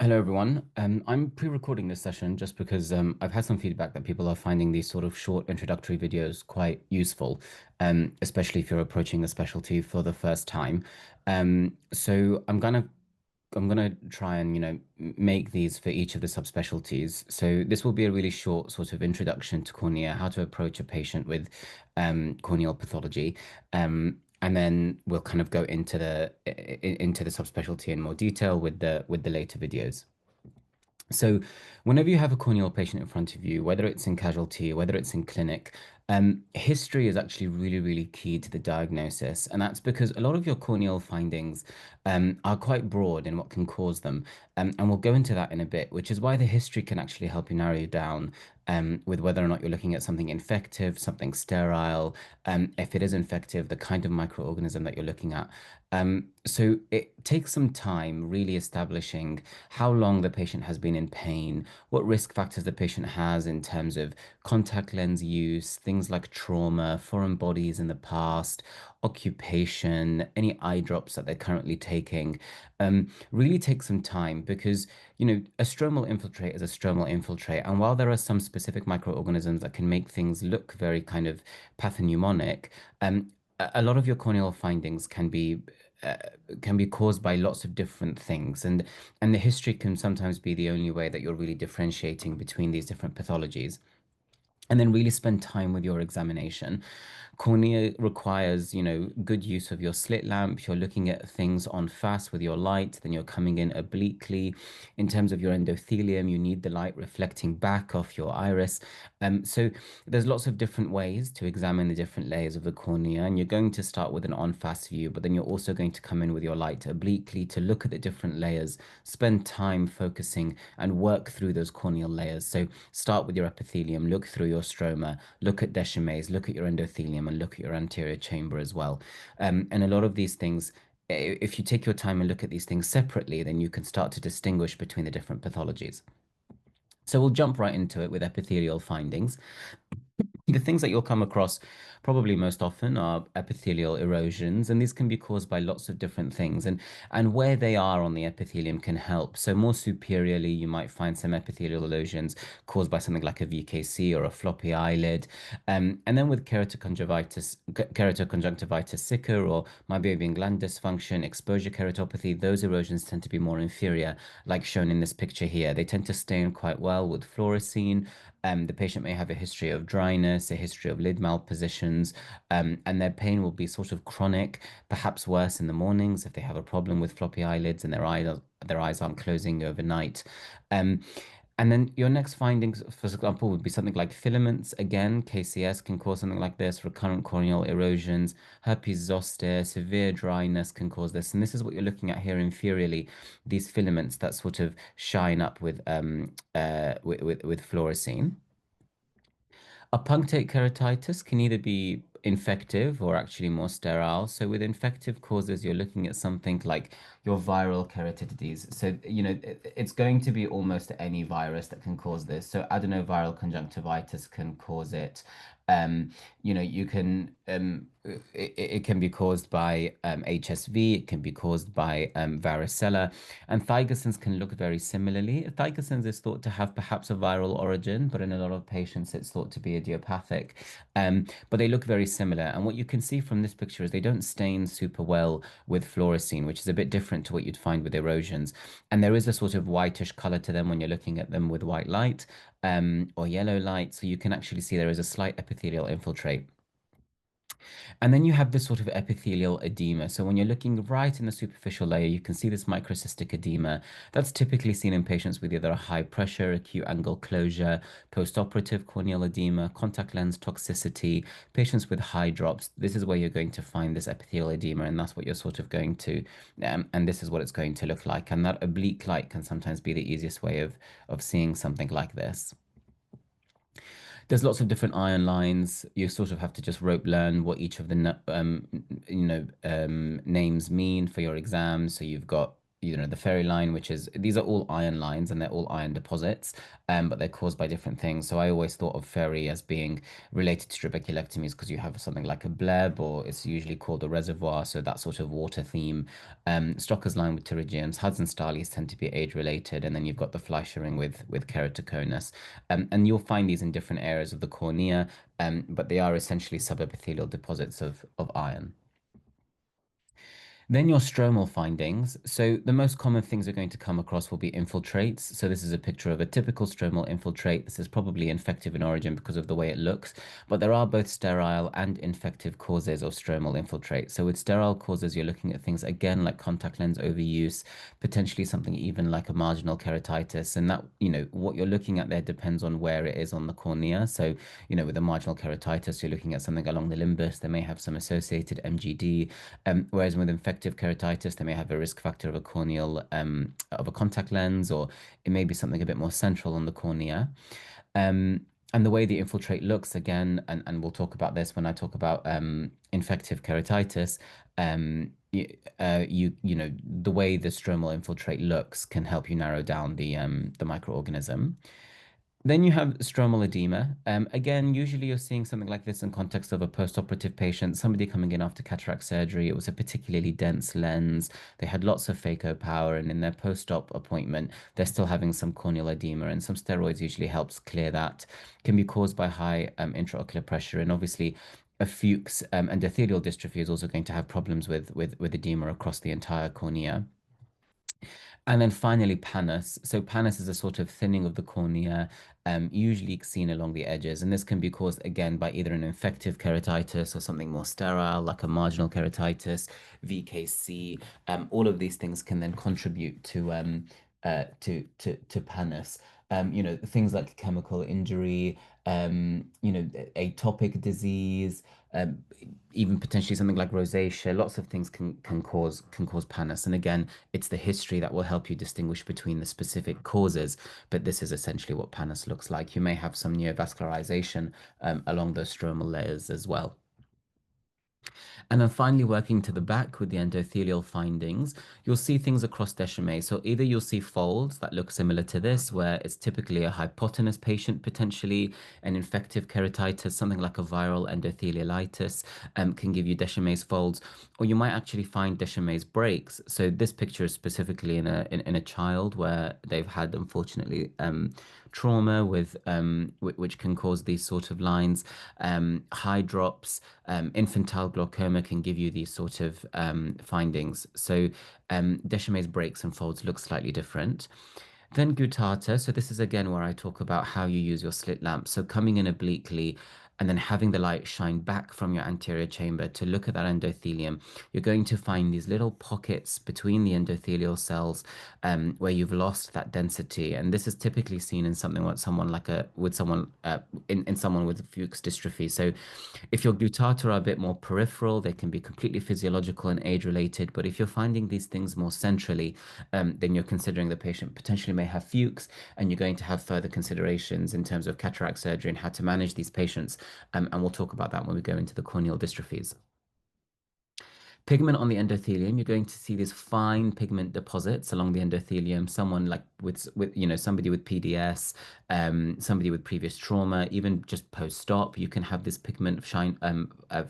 Hello, everyone. I'm pre-recording this session just because I've had some feedback that people are finding these sort of short introductory videos quite useful, especially if you're approaching a specialty for the first time. So I'm gonna try and make these for each of the subspecialties. So this will be a really short sort of introduction to cornea, how to approach a patient with corneal pathology. And then we'll kind of go into the subspecialty in more detail with the later videos. So, whenever you have a corneal patient in front of you, whether it's in casualty, whether it's in clinic, history is actually really, really key to the diagnosis. And that's because a lot of your corneal findings are quite broad in what can cause them. And we'll go into that in a bit, which is why the history can actually help you narrow you down with whether or not you're looking at something infective, something sterile, if it is infective, the kind of microorganism that you're looking at. So it takes some time really establishing how long the patient has been in pain, what risk factors the patient has in terms of contact lens use, things like trauma, foreign bodies in the past, occupation, any eye drops that they're currently taking. Really takes some time because, a stromal infiltrate is a stromal infiltrate. And while there are some specific microorganisms that can make things look very kind of pathognomonic, a lot of your corneal findings uh, can be caused by lots of different things, and the history can sometimes be the only way that you're really differentiating between these different pathologies. And then really spend time with your examination. Cornea requires, good use of your slit lamp. You're looking at things on fast with your light, then you're coming in obliquely. In terms of your endothelium, you need the light reflecting back off your iris. So there's lots of different ways to examine the different layers of the cornea, and you're going to start with an on-fast view, but then you're also going to come in with your light obliquely to look at the different layers, spend time focusing and work through those corneal layers. So start with your epithelium, look through your stroma, look at Descemet's, look at your endothelium, and look at your anterior chamber as well. And a lot of these things, if you take your time and look at these things separately, then you can start to distinguish between the different pathologies. So we'll jump right into it with epithelial findings. The things that you'll come across probably most often are epithelial erosions, and these can be caused by lots of different things. And where they are on the epithelium can help. So more superiorly, you might find some epithelial erosions caused by something like a VKC or a floppy eyelid. And then with keratoconjunctivitis sicca or meibomian gland dysfunction, exposure keratopathy, those erosions tend to be more inferior, like shown in this picture here. They tend to stain quite well with fluorescein. The patient may have a history of dryness, a history of lid malpositions, and their pain will be sort of chronic, perhaps worse in the mornings if they have a problem with floppy eyelids and their eyes aren't closing overnight. Um, and then your next findings, for example, would be something like filaments. Again, KCS can cause something like this, recurrent corneal erosions, herpes zoster, severe dryness can cause this. And this is what you're looking at here inferiorly, these filaments that sort of shine up with fluorescein. A punctate keratitis can either be infective or actually more sterile. So with infective causes, you're looking at something like your viral keratitis. So, it's going to be almost any virus that can cause this. So adenoviral conjunctivitis can cause it. You can it can be caused by HSV, it can be caused by varicella, and thygosins can look very similarly. Thygosins is thought to have perhaps a viral origin, but in a lot of patients it's thought to be idiopathic. But they look very similar. And what you can see from this picture is they don't stain super well with fluorescein, which is a bit different to what you'd find with erosions. And there is a sort of whitish color to them when you're looking at them with white light or yellow light. So you can actually see there is a slight epithelial infiltrate. And then you have this sort of epithelial edema. So when you're looking right in the superficial layer, you can see this microcystic edema. That's typically seen in patients with either a high pressure, acute angle closure, postoperative corneal edema, contact lens toxicity, patients with high drops. This is where you're going to find this epithelial edema, and that's what you're sort of going to, and this is what it's going to look like. And that oblique light can sometimes be the easiest way of seeing something like this. There's lots of different iron lines. You sort of have to just rope learn what each of the names mean for your exam. So you've got the Ferry line, which is these are all iron lines and they're all iron deposits, but they're caused by different things. So I always thought of Ferry as being related to trabeculectomies because you have something like a bleb, or it's usually called a reservoir, so that sort of water theme. Stocker's line with pterygiums, Hudson Stählis tend to be age related, and then you've got the Fleischer ring with keratoconus. And you'll find these in different areas of the cornea, but they are essentially subepithelial deposits of iron. Then your stromal findings. So the most common things you're going to come across will be infiltrates. So this is a picture of a typical stromal infiltrate. This is probably infective in origin because of the way it looks, but there are both sterile and infective causes of stromal infiltrate. So with sterile causes, you're looking at things again like contact lens overuse, potentially something even like a marginal keratitis. And that, what you're looking at there depends on where it is on the cornea. So, with a marginal keratitis, you're looking at something along the limbus. They may have some associated MGD. Whereas with infective keratitis, they may have a risk factor of a corneal, of a contact lens, or it may be something a bit more central on the cornea. And the way the infiltrate looks, again, and we'll talk about this when I talk about infective keratitis, the way the stromal infiltrate looks can help you narrow down the microorganism. Then you have stromal edema. Again, usually you're seeing something like this in context of a post-operative patient, somebody coming in after cataract surgery. It was a particularly dense lens. They had lots of phaco power, and in their post-op appointment, they're still having some corneal edema, and some steroids usually helps clear that. Can be caused by high intraocular pressure, and obviously a Fuchs endothelial dystrophy is also going to have problems with edema across the entire cornea. And then finally, pannus. So pannus is a sort of thinning of the cornea, usually seen along the edges. And this can be caused again by either an infective keratitis or something more sterile, like a marginal keratitis, VKC. All of these things can then contribute to pannus. Things like chemical injury, atopic disease, um, even potentially something like rosacea. Lots of things can cause pannus. And again, it's the history that will help you distinguish between the specific causes. But this is essentially what pannus looks like. You may have some neovascularization along those stromal layers as well. And then finally, working to the back with the endothelial findings, you'll see things across Descemet. So either you'll see folds that look similar to this, where it's typically a hypotenuse patient, potentially an infective keratitis, something like a viral endothelialitis, can give you Descemet's folds, or you might actually find Descemet's breaks. So this picture is specifically in a child where they've had, unfortunately, trauma which can cause these sort of lines. High drops, infantile glaucoma can give you these sort of findings. So Descemet's breaks and folds look slightly different. Then guttata. So this is again where I talk about how you use your slit lamp. So coming in obliquely and then having the light shine back from your anterior chamber to look at that endothelium, you're going to find these little pockets between the endothelial cells where you've lost that density. And this is typically seen in something with someone like a with someone in someone with Fuchs dystrophy. So if your guttata are a bit more peripheral, they can be completely physiological and age related. But if you're finding these things more centrally, then you're considering the patient potentially may have Fuchs, and you're going to have further considerations in terms of cataract surgery and how to manage these patients. And we'll talk about that when we go into the corneal dystrophies. Pigment on the endothelium, you're going to see these fine pigment deposits along the endothelium. Someone like somebody with PDS, somebody with previous trauma, even just post-op, you can have this pigment shine,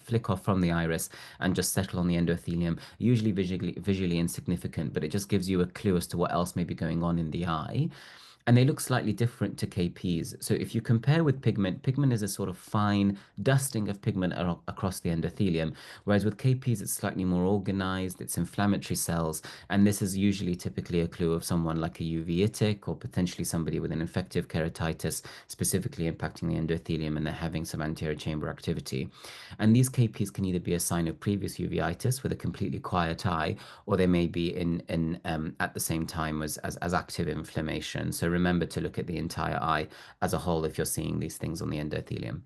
flick off from the iris and just settle on the endothelium. Usually visually insignificant, but it just gives you a clue as to what else may be going on in the eye. And they look slightly different to KPs. So if you compare with pigment, pigment is a sort of fine dusting of pigment across the endothelium, whereas with KPs, it's slightly more organized, it's inflammatory cells, and this is usually typically a clue of someone like a uveitic or potentially somebody with an infective keratitis, specifically impacting the endothelium, and they're having some anterior chamber activity. And these KPs can either be a sign of previous uveitis with a completely quiet eye, or they may be in at the same time as active inflammation. So remember to look at the entire eye as a whole if you're seeing these things on the endothelium.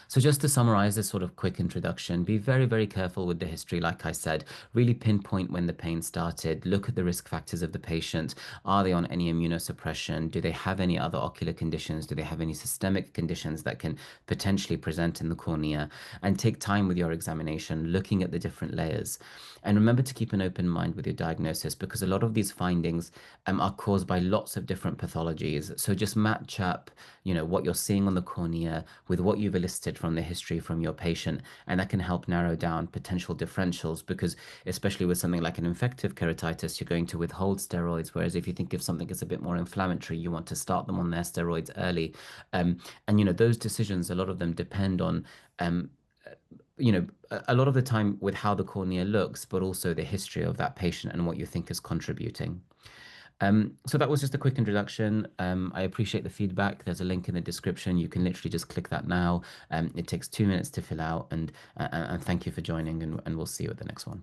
So just to summarize this sort of quick introduction, be very, very careful with the history. Like I said, really pinpoint when the pain started, look at the risk factors of the patient. Are they on any immunosuppression? Do they have any other ocular conditions? Do they have any systemic conditions that can potentially present in the cornea? And take time with your examination, looking at the different layers. And remember to keep an open mind with your diagnosis because a lot of these findings are caused by lots of different pathologies. So just match up, what you're seeing on the cornea with what you've elicited from the history from your patient, and that can help narrow down potential differentials because especially with something like an infective keratitis, you're going to withhold steroids, whereas if you think if something is a bit more inflammatory, you want to start them on their steroids early. And those decisions, a lot of them depend on um, a lot of the time with how the cornea looks, but also the history of that patient and what you think is contributing. So that was just a quick introduction. I appreciate the feedback. There's a link in the description. You can literally just click that now. It takes 2 minutes to fill out, and thank you for joining, and we'll see you at the next one.